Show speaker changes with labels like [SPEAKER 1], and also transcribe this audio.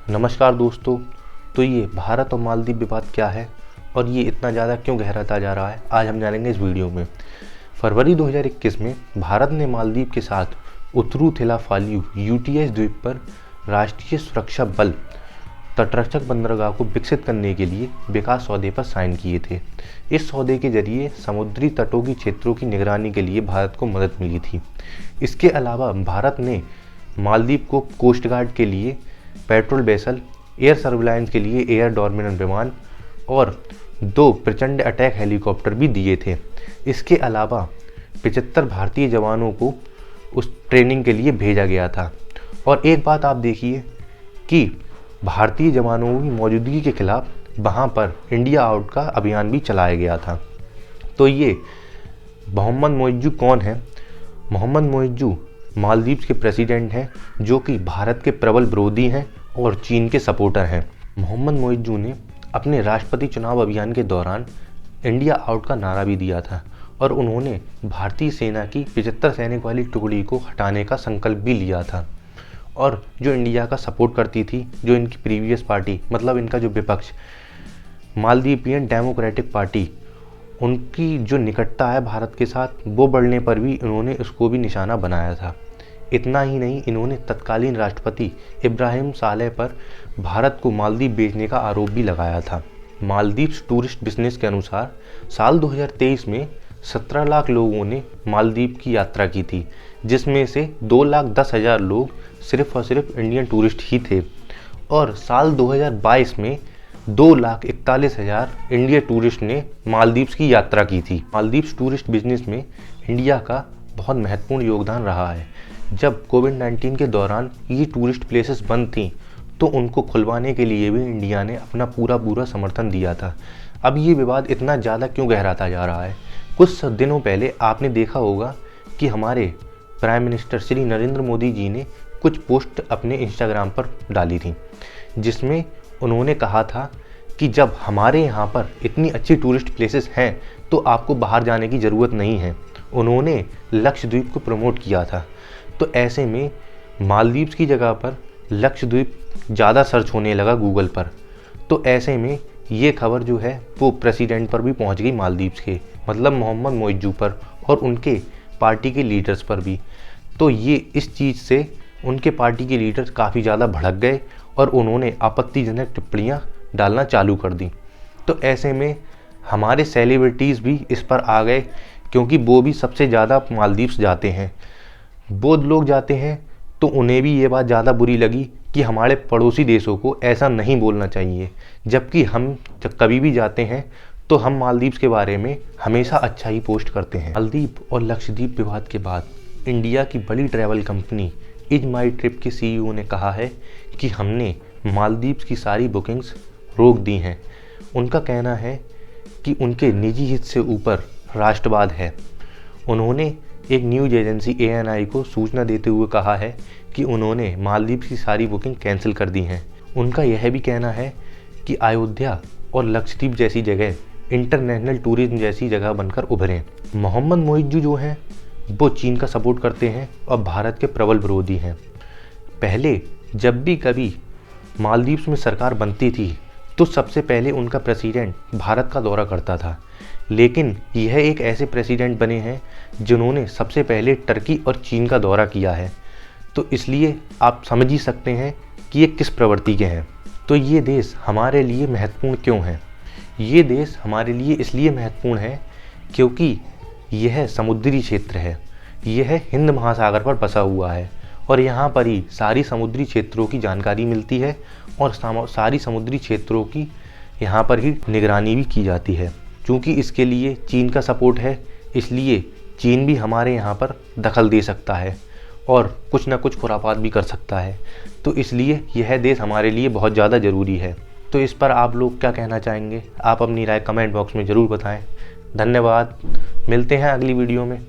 [SPEAKER 1] नमस्कार दोस्तों। तो ये भारत और मालदीव विवाद क्या है और ये इतना ज़्यादा क्यों गहराता जा रहा है, आज हम जानेंगे इस वीडियो में। फरवरी 2021 में भारत ने मालदीव के साथ उत्तरू थिलाफाल्यू यूटीएस द्वीप पर राष्ट्रीय सुरक्षा बल तटरक्षक बंदरगाह को विकसित करने के लिए विकास सौदे पर साइन किए थे। इस सौदे के जरिए समुद्री तटों की क्षेत्रों की निगरानी के लिए भारत को मदद मिली थी। इसके अलावा भारत ने मालदीव को कोस्ट गार्ड के लिए पेट्रोल वेसल, एयर सर्विलांस के लिए एयर डोमिनेंट विमान और 2 प्रचंड अटैक हेलीकॉप्टर भी दिए थे। इसके अलावा 75 भारतीय जवानों को उस ट्रेनिंग के लिए भेजा गया था। और एक बात आप देखिए कि भारतीय जवानों की मौजूदगी के खिलाफ वहाँ पर इंडिया आउट का अभियान भी चलाया गया था। तो ये मोहम्मद मोइज्जू कौन है? मोहम्मद मोइज्जू मालदीव के प्रेसिडेंट हैं, जो कि भारत के प्रबल विरोधी हैं और चीन के सपोर्टर हैं। मोहम्मद मोइज्जू ने अपने राष्ट्रपति चुनाव अभियान के दौरान इंडिया आउट का नारा भी दिया था और उन्होंने भारतीय सेना की 75 सैनिक वाली टुकड़ी को हटाने का संकल्प भी लिया था। और जो इंडिया का सपोर्ट करती थी, जो इनकी प्रीवियस पार्टी, मतलब इनका जो विपक्ष मालदीवियन डेमोक्रेटिक पार्टी, उनकी जो निकटता है भारत के साथ, वो बढ़ने पर भी इन्होंने उसको भी निशाना बनाया था। इतना ही नहीं, इन्होंने तत्कालीन राष्ट्रपति इब्राहिम सालेह पर भारत को मालदीव बेचने का आरोप भी लगाया था। मालदीव टूरिस्ट बिजनेस के अनुसार साल 2023 में 17 लाख लोगों ने मालदीव की यात्रा की थी, जिसमें से 2,10,000 लोग सिर्फ और सिर्फ इंडियन टूरिस्ट ही थे। और साल 2022 में 2,41,000 इंडियन टूरिस्ट ने मालदीव की यात्रा की थी। मालदीव टूरिस्ट बिजनेस में इंडिया का बहुत महत्वपूर्ण योगदान रहा है। जब कोविड-19 के दौरान ये टूरिस्ट प्लेसेस बंद थी, तो उनको खुलवाने के लिए भी इंडिया ने अपना पूरा समर्थन दिया था। अब ये विवाद इतना ज़्यादा क्यों गहराता जा रहा है? कुछ दिनों पहले आपने देखा होगा कि हमारे प्राइम मिनिस्टर श्री नरेंद्र मोदी जी ने कुछ पोस्ट अपने इंस्टाग्राम पर डाली थी, जिसमें उन्होंने कहा था कि जब हमारे यहाँ पर इतनी अच्छी टूरिस्ट प्लेसेस हैं तो आपको बाहर जाने की ज़रूरत नहीं है। उन्होंने लक्षद्वीप को प्रमोट किया था। तो ऐसे में मालदीव की जगह पर लक्षद्वीप ज़्यादा सर्च होने लगा गूगल पर। तो ऐसे में ये खबर जो है वो प्रेसिडेंट पर भी पहुंच गई, मालदीव के, मतलब मोहम्मद मोइज्जू पर और उनके पार्टी के लीडर्स पर भी। तो ये इस चीज़ से उनके पार्टी के लीडर्स काफ़ी ज़्यादा भड़क गए और उन्होंने आपत्तिजनक टिप्पणियाँ डालना चालू कर दी। तो ऐसे में हमारे सेलिब्रिटीज़ भी इस पर आ गए, क्योंकि वो भी सबसे ज़्यादा मालदीव जाते हैं। वो लोग जाते हैं तो उन्हें भी ये बात ज़्यादा बुरी लगी कि हमारे पड़ोसी देशों को ऐसा नहीं बोलना चाहिए, जबकि हम जब कभी भी जाते हैं तो हम मालदीव के बारे में हमेशा अच्छा ही पोस्ट करते हैं। मालदीव और लक्षद्वीप विवाद के बाद इंडिया की बड़ी travel company is my trip के सीईओ ने कहा है कि हमने मालदीव की सारी बुकिंग्स रोक दी हैं। उनका कहना है कि उनके निजी हित से ऊपर राष्ट्रवाद है। उन्होंने एक न्यूज़ एजेंसी ANI को सूचना देते हुए कहा है कि उन्होंने मालदीव की सारी बुकिंग कैंसिल कर दी हैं। उनका यह भी कहना है कि अयोध्या और लक्षद्वीप जैसी जगह इंटरनेशनल टूरिज्म जैसी जगह बनकर उभरें। मोहम्मद मोइज्जू जो हैं वो चीन का सपोर्ट करते हैं और भारत के प्रबल विरोधी हैं। पहले जब भी कभी मालदीव में सरकार बनती थी तो सबसे पहले उनका प्रेसिडेंट भारत का दौरा करता था, लेकिन यह एक ऐसे प्रेसिडेंट बने हैं जिन्होंने सबसे पहले टर्की और चीन का दौरा किया है। तो इसलिए आप समझ ही सकते हैं कि ये किस प्रवृत्ति के हैं। तो ये देश हमारे लिए महत्वपूर्ण क्यों है? ये देश हमारे लिए इसलिए महत्वपूर्ण है क्योंकि यह समुद्री क्षेत्र है, यह हिंद महासागर पर बसा हुआ है और यहाँ पर ही सारी समुद्री क्षेत्रों की जानकारी मिलती है और सारी समुद्री क्षेत्रों की यहाँ पर ही निगरानी भी की जाती है। क्योंकि इसके लिए चीन का सपोर्ट है, इसलिए चीन भी हमारे यहाँ पर दखल दे सकता है और कुछ ना कुछ खुरापात भी कर सकता है। तो इसलिए यह देश हमारे लिए बहुत ज़्यादा ज़रूरी है। तो इस पर आप लोग क्या कहना चाहेंगे? आप अपनी राय कमेंट बॉक्स में ज़रूर बताएं। धन्यवाद, मिलते हैं अगली वीडियो में।